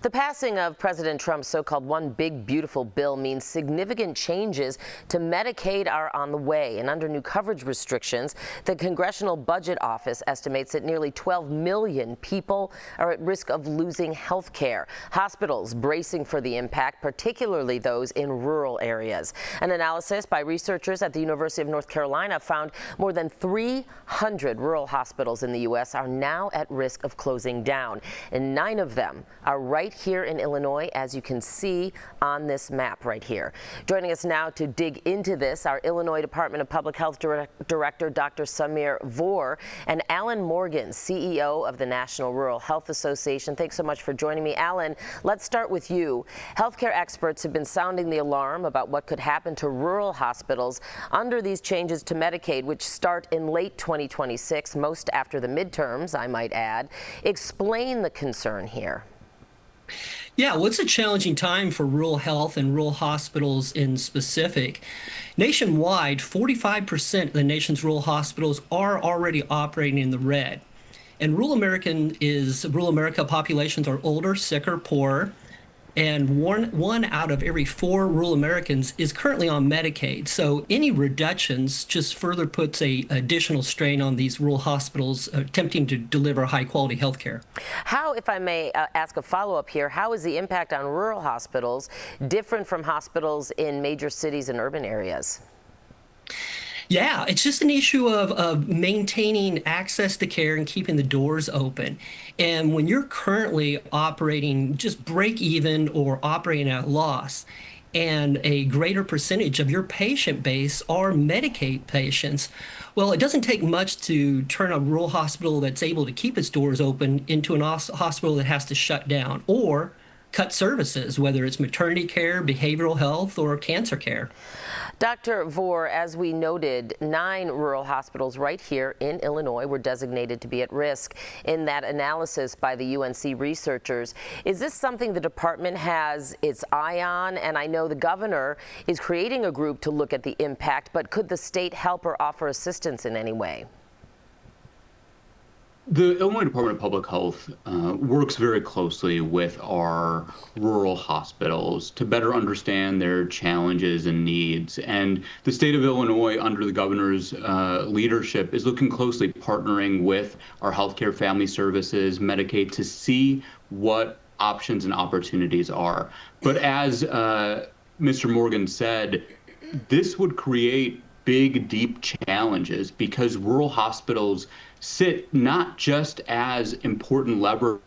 The passing of President Trump's so-called One Big Beautiful Bill means significant changes to Medicaid are on the way. And under new coverage restrictions, the Congressional Budget Office estimates that nearly 12 million people are at risk of losing health care. Hospitals bracing for the impact, particularly those in rural areas. An analysis by researchers at the University of North Carolina found more than 300 rural hospitals in the U.S. are now at risk of closing down, and 9 of them are right here in Illinois, as you can see on this map right here. Joining us now to dig into this, our Illinois Department of Public Health Director, Dr. Samir Vore, and Alan Morgan, CEO of the National Rural Health Association. Thanks so much for joining me. Alan, let's start with you. Healthcare experts have been sounding the alarm about what could happen to rural hospitals under these changes to Medicaid, which start in late 2026, most after the midterms, I might add. Explain the concern here. Yeah, well, it's a challenging time for rural health and rural hospitals in specific. Nationwide, 45% of the nation's rural hospitals are already operating in the red. And rural America populations are older, sicker, poorer, and one out of every 4 rural Americans is currently on Medicaid. So any reductions just further puts a additional strain on these rural hospitals attempting to deliver high quality health care. How, if I may ask a follow-up here, how is the impact on rural hospitals different from hospitals in major cities and urban areas? Yeah, it's just an issue of maintaining access to care and keeping the doors open. And when you're currently operating just break even or operating at a loss, and a greater percentage of your patient base are Medicaid patients, well, it doesn't take much to turn a rural hospital that's able to keep its doors open into a hospital that has to shut down or cut services, whether it's maternity care, behavioral health, or cancer care. Dr. Vore, as we noted, 9 rural hospitals right here in Illinois were designated to be at risk in that analysis by the UNC researchers. Is this something the department has its eye on? And I know the governor is creating a group to look at the impact, but could the state help or offer assistance in any way? The Illinois Department of Public Health works very closely with our rural hospitals to better understand their challenges and needs. And the state of Illinois, under the governor's leadership, is looking closely, partnering with our healthcare family services, Medicaid, to see what options and opportunities are. But as Mr. Morgan said, this would create big, deep challenges because rural hospitals sit not just as important lever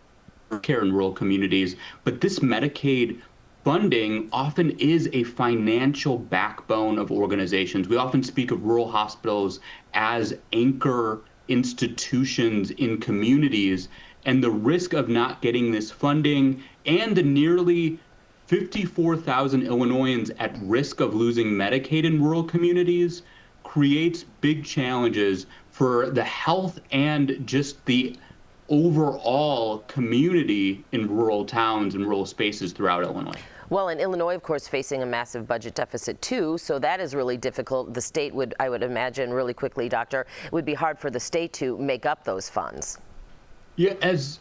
for care in rural communities, but this Medicaid funding often is a financial backbone of organizations. We often speak of rural hospitals as anchor institutions in communities, and the risk of not getting this funding and the nearly 54,000 Illinoisans at risk of losing Medicaid in rural communities creates big challenges for the health and just the overall community in rural towns and rural spaces throughout Illinois. Well, in Illinois, of course, facing a massive budget deficit, too, so that is really difficult. The state would, I would imagine, really quickly, Doctor, it would be hard for the state to make up those funds. Yeah, as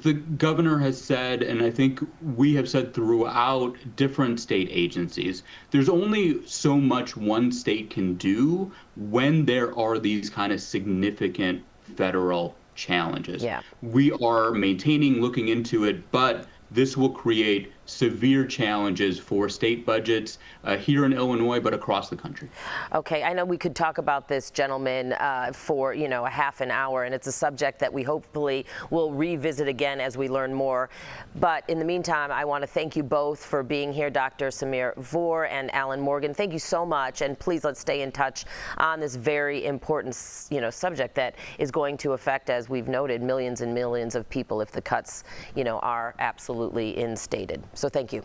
the governor has said, and I think we have said throughout different state agencies, there's only so much one state can do when there are these kind of significant federal challenges. Yeah. We are maintaining, looking into it, but this will create severe challenges for state budgets here in Illinois, but across the country. Okay, I know we could talk about this, gentlemen, for a half an hour, and it's a subject that we hopefully will revisit again as we learn more. But in the meantime, I want to thank you both for being here, Dr. Samir Vore and Alan Morgan. Thank you so much, and please let's stay in touch on this very important, subject that is going to affect, as we've noted, millions and millions of people if the cuts, are absolutely instated. So thank you.